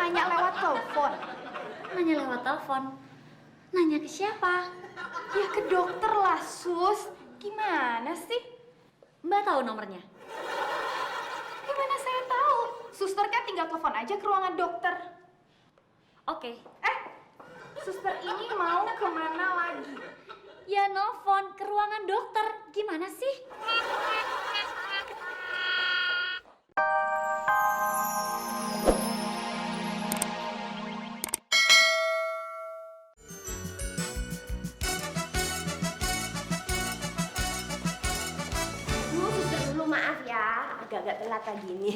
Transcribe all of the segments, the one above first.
nanya lewat telepon. Nanya lewat telepon? Nanya ke siapa? Ya ke dokter lah, Sus. Gimana sih? Mbak tahu nomornya? Gimana saya tahu? Suster kan tinggal telepon aja ke ruangan dokter. Oke. Suster ini mau kemana lagi? Ya nelfon ke ruangan dokter. Gimana sih? Suster dulu maaf ya, agak-agak telat pagi ini.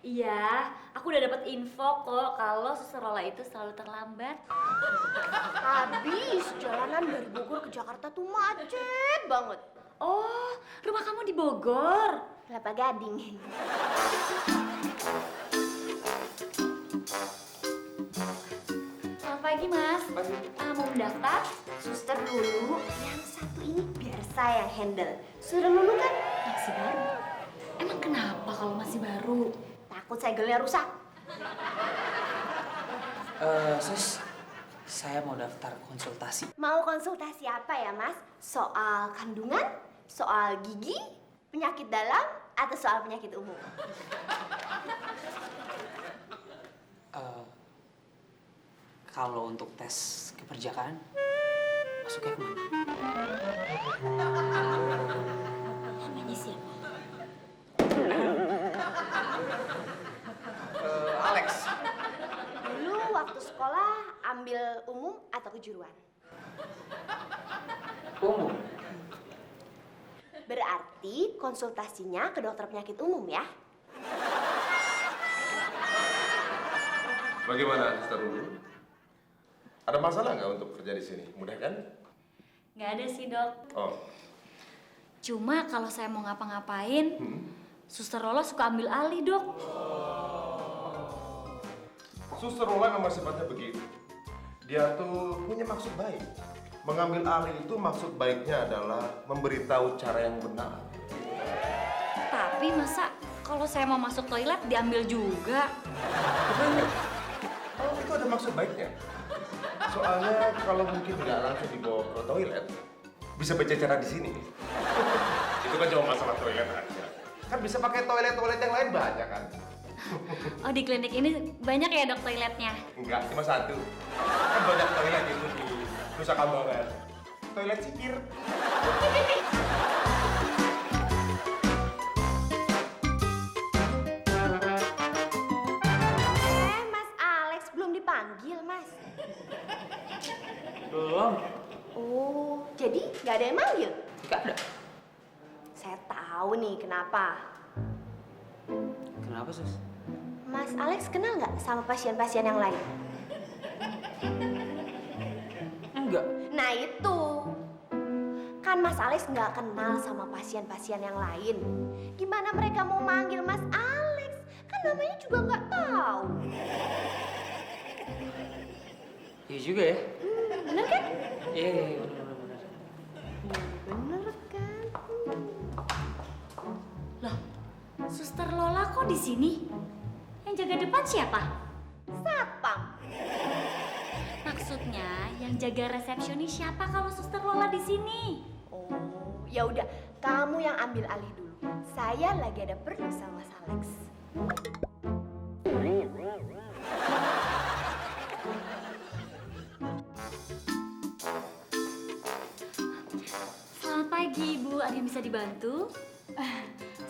Iya, aku udah dapat info kok kalau Suster Lola itu selalu terlambat. Habis jalanan dari Bogor ke Jakarta tuh macet banget. Oh, rumah kamu di Bogor? Kelapa Gading. Selamat pagi, Mas. Mau mendaftar? Suster dulu, yang satu ini biar saya yang handle. Suster dulu kan Masih baru. Emang kenapa kalau masih baru? takut segelnya rusak. Sus, saya mau daftar konsultasi. Mau konsultasi apa ya Mas? Soal kandungan? Soal gigi? Penyakit dalam? Atau soal penyakit umum? Kalau untuk tes keperjakaan, masuknya kemana? Namanya siapa? Alex. Dulu waktu sekolah ambil umum atau kejuruan? Umum. Berarti konsultasinya ke dokter penyakit umum ya? Bagaimana, Suster Lulu? Ada masalah nggak untuk kerja di sini? Mudah kan? Nggak ada sih, Dok. Oh, Cuma kalau saya mau ngapa-ngapain, Suster Lola suka ambil alih, Dok. Suster Lola memang sifatnya begitu. Dia tuh punya maksud baik. Mengambil alih itu maksud baiknya adalah memberitahu cara yang benar. Tapi masa kalau saya mau masuk toilet diambil juga? Oh, itu ada maksud baiknya. Soalnya kalau mungkin nggak langsung dibawa ke toilet, bisa berceceran di sini. Itu kan cuma masalah toilet aja. Kan bisa pakai toilet-toilet yang lain banyak kan? Oh, di klinik ini banyak ya, Dok, toiletnya? Enggak, cuma satu. Kan banyak toilet itu di Nusa Kambangan. Toilet sipir. Mas Alex belum dipanggil Mas. Belum. Oh, jadi nggak ada yang manggil? Nggak ada. Saya tahu nih kenapa. Kenapa, Sus? Mas Alex kenal nggak sama pasien-pasien yang lain? Enggak. Nah itu, kan Mas Alex nggak kenal sama pasien-pasien yang lain. Gimana mereka mau manggil Mas Alex? Kan namanya juga nggak tahu. Iya juga ya. Bener kan? Iya, benar. Bener kan? Loh, Suster Lola kok di sini? Yang jaga depan siapa? Satpam. Maksudnya yang jaga resepsionis siapa kalau Suster Lola di sini? Oh, ya udah, kamu yang ambil alih dulu. Saya lagi ada perlu sama Mas Alex. Selamat pagi, Ibu. Ada yang bisa dibantu?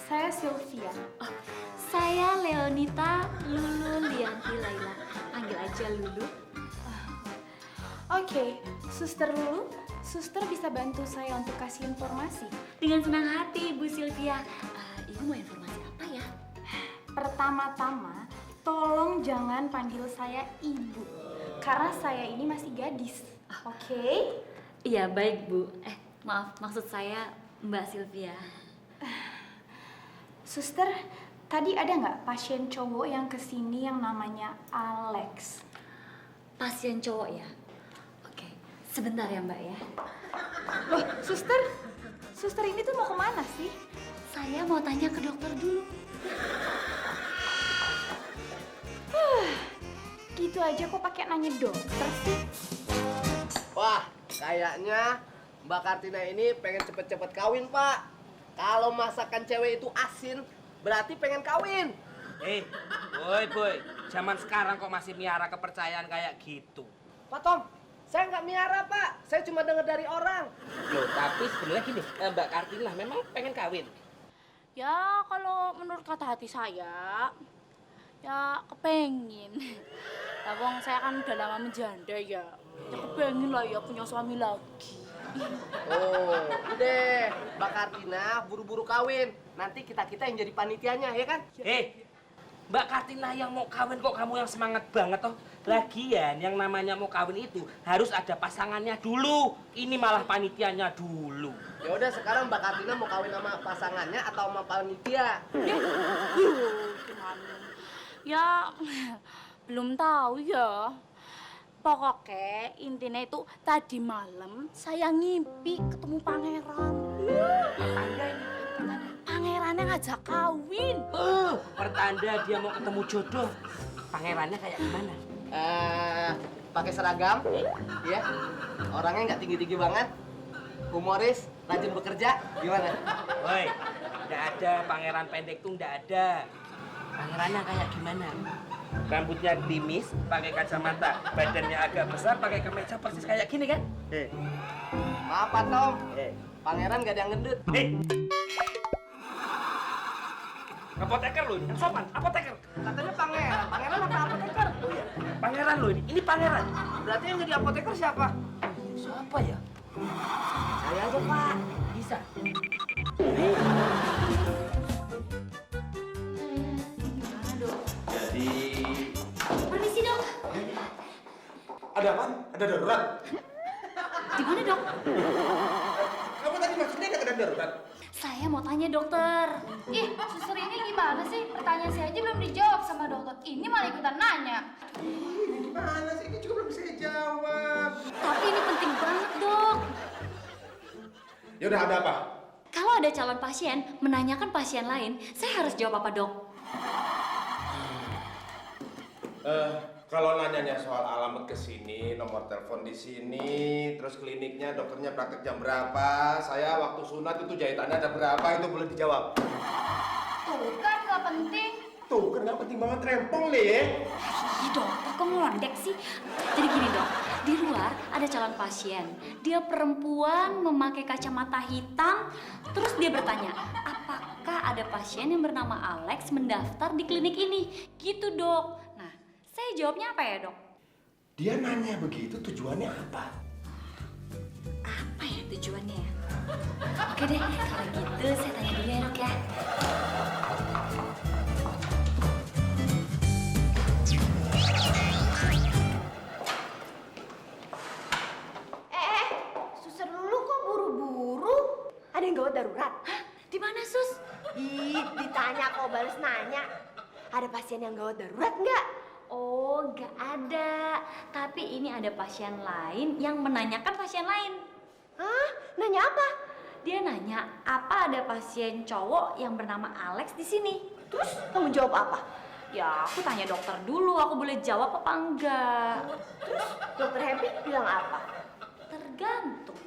Saya Sylvia. Oh, saya Leonita Lulu Lianti Laila. Panggil aja Lulu. Oke, Suster Lulu, Suster bisa bantu saya untuk kasih informasi. Dengan senang hati, Bu Sylvia. Ibu mau informasi apa ya? Pertama-tama, tolong jangan panggil saya ibu, karena saya ini masih gadis. Oke? Iya, baik, Bu. Maaf, maksud saya Mbak Sylvia. Suster, tadi ada nggak pasien cowok yang kesini yang namanya Alex? Pasien cowok ya? Oke, sebentar ya, Mbak ya. Loh, Suster ini tuh mau kemana sih? Saya mau tanya ke dokter dulu. gitu aja kok pakai nanya dokter sih? Wah, kayaknya Mbak Kartina ini pengen cepet-cepet kawin, Pak. Kalau masakan cewek itu asin, berarti pengen kawin. Boy, zaman sekarang kok masih miara kepercayaan kayak gitu? Pak Tom, saya nggak miara, Pak. Saya cuma dengar dari orang. Loh, tapi sebenarnya gini, Mbak Kartina memang pengen kawin. Ya, kalau menurut kata hati saya, ya kepengen. Lah wong saya kan udah lama menjanda ya. Ya kepengen lah ya punya suami lagi. Oh, udah. Mbak Kartina buru-buru kawin. Nanti kita-kita yang jadi panitianya, ya kan? Mbak Kartina yang mau kawin kok kamu yang semangat banget toh? Lagian yang namanya mau kawin itu harus ada pasangannya dulu. Ini malah panitianya dulu. Ya udah, sekarang Mbak Kartina mau kawin sama pasangannya atau sama panitia? Gimana? Ya, belum tahu ya. Pokoknya intinya itu tadi malam saya ngimpi ketemu pangeran. Pangerannya ngajak kawin. Pertanda dia mau ketemu jodoh. Pangerannya kayak gimana? Pakai seragam, ya. Orangnya nggak tinggi-tinggi banget. Humoris, rajin bekerja, gimana? Woi, nggak ada pangeran pendek tuh nggak ada. Pangerannya kayak gimana? Rambutnya klimis, pakai kacamata, badannya agak besar, pakai kemeja persis kayak gini kan? Maaf, Pak Tom. Pangeran nggak ada yang gendut. Apoteker loh, yang sopan, apoteker. Katanya pangeran. Pangeran apa apoteker? Oh iya. Pangeran loh ini pangeran. Berarti yang jadi apoteker siapa? Siapa ya? Saya aja, Pak. Bisa. Jadi Permisi dok. ada apa? Ada darurat? Di mana dok? Kamu tadi maksudnya nggak ada darurat? Saya mau tanya dokter. Ih, suster ini gimana sih? Pertanyaan saya aja belum dijawab sama dokter. Ini malah ikutan nanya. Ini gimana sih? Ini juga belum bisa jawab. Tapi ini penting banget dok. Ya udah, ada apa? Kalau ada calon pasien menanyakan pasien lain, saya harus jawab apa dok? Kalau nanyanya soal alamat ke sini, nomor telepon di sini, terus kliniknya, dokternya praktek jam berapa, saya waktu sunat itu jahitannya ada berapa, itu boleh dijawab. Tuh kan gak penting. Tuh, kan nggak penting banget rempong deh ya. Ih dokter kok ngondek sih? Jadi gini dok, di luar ada calon pasien. Dia perempuan memakai kacamata hitam, terus dia bertanya, apakah ada pasien yang bernama Alex mendaftar di klinik ini? Gitu dok. Nah, saya jawabnya apa ya dok? Dia nanya begitu, tujuannya apa? Apa ya tujuannya ya? Oke deh, kalau gitu saya tanya dulu ya dok ya. Suster dulu kok buru-buru? Ada yang gawat darurat? Hah? Di mana sus? Ih, ditanya kok balas nanya. Ada pasien yang gawat darurat nggak? Oh, nggak ada. Tapi ini ada pasien lain yang menanyakan pasien lain. Hah? Nanya apa? Dia nanya, apa ada pasien cowok yang bernama Alex di sini? Terus kamu jawab apa? Ya, aku tanya dokter dulu, aku boleh jawab apa enggak? Terus dokter Happy bilang apa? Tergantung.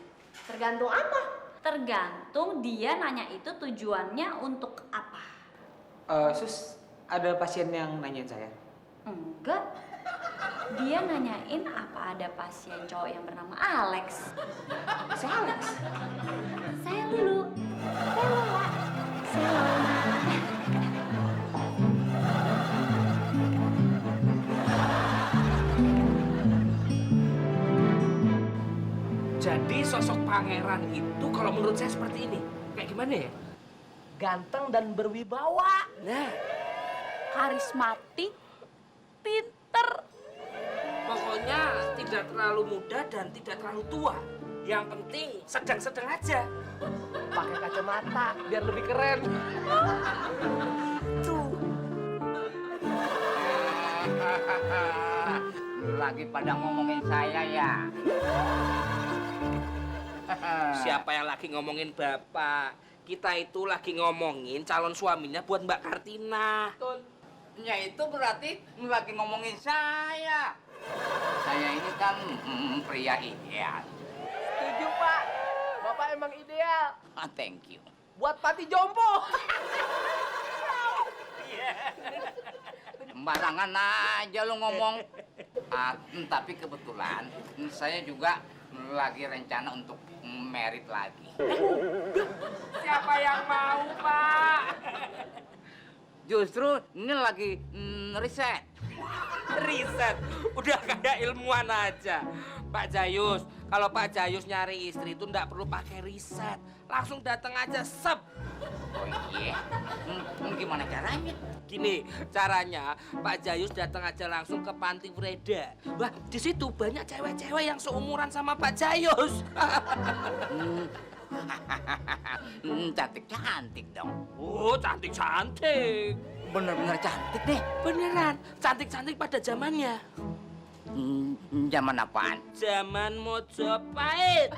Tergantung apa? Tergantung dia nanya itu tujuannya untuk apa. Sus, ada pasien yang nanyain saya. Enggak. Dia nanyain apa ada pasien cowok yang bernama Alex. Si Alex? Saya Lulu. Saya Lola. Saya Lola. Jadi sosok pangeran itu kalau menurut saya seperti ini. Kayak gimana ya? Ganteng dan berwibawa. Nah, Karismatik, pinter. pokoknya tidak terlalu muda dan tidak terlalu tua. Yang penting sedang-sedang aja. Pakai kacamata biar lebih keren. Tuh. Lagi pada ngomongin saya ya. Siapa yang lagi ngomongin bapak? Kita itu lagi ngomongin calon suaminya buat Mbak Kartina. Ya itu berarti lagi ngomongin saya. Saya ini kan pria ideal. Setuju, Pak. Bapak emang ideal. Thank you. Buat Pati Jompo. Sembarangan aja lu ngomong. Tapi kebetulan saya juga lagi rencana untuk merit lagi. Siapa yang mau, Pak? Justru ini lagi riset. Riset, udah kayak ilmuwan aja. Pak Jayus, kalau Pak Jayus nyari istri itu nggak perlu pakai riset. Langsung datang aja, sep. Oh iya? Gimana caranya? Gini, caranya Pak Jayus datang aja langsung ke Panti Freda. Wah, di situ banyak cewek-cewek yang seumuran sama Pak Jayus. Cantik-cantik dong. Oh, cantik-cantik. Bener-bener cantik deh. Beneran, cantik-cantik pada zamannya. Zaman apaan? Zaman Mojopahit.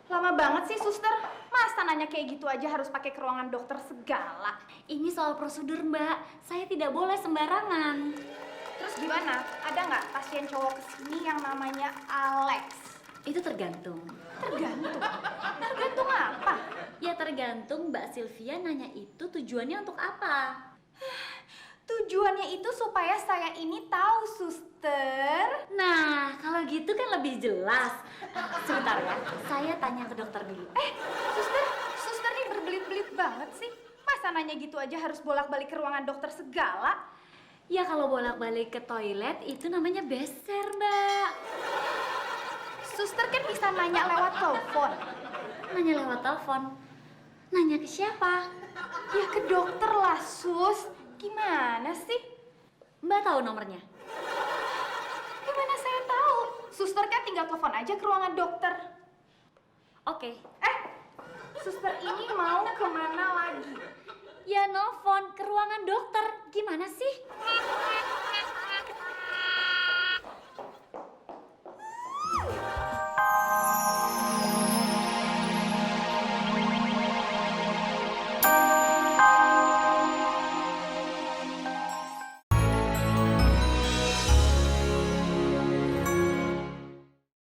Lama banget sih, suster. Masa nanya kayak gitu aja harus pakai ke ruangan dokter segala? Ini soal prosedur, Mbak. Saya tidak boleh sembarangan. Terus gimana? Ada nggak pasien cowok kesini yang namanya Alex? Itu tergantung. Tergantung. Tergantung apa? Ya tergantung Mbak Sylvia nanya itu tujuannya untuk apa. Tujuannya itu supaya saya ini tahu, suster. Nah, kalau gitu kan lebih jelas. Sebentar ya, saya tanya ke dokter dulu. Suster nih berbelit-belit banget sih. Masa nanya gitu aja harus bolak-balik ke ruangan dokter segala? Ya kalau bolak-balik ke toilet itu namanya beser, Mbak. Suster kan bisa nanya lewat telepon. Nanya lewat telepon. Nanya ke siapa? Ya ke dokter lah, sus. Gimana sih? Mbak tahu nomornya? Gimana saya tahu? Suster kan tinggal telepon aja ke ruangan dokter. Oke. Suster ini mau kemana lagi? Ya nelfon ke ruangan dokter. Gimana sih?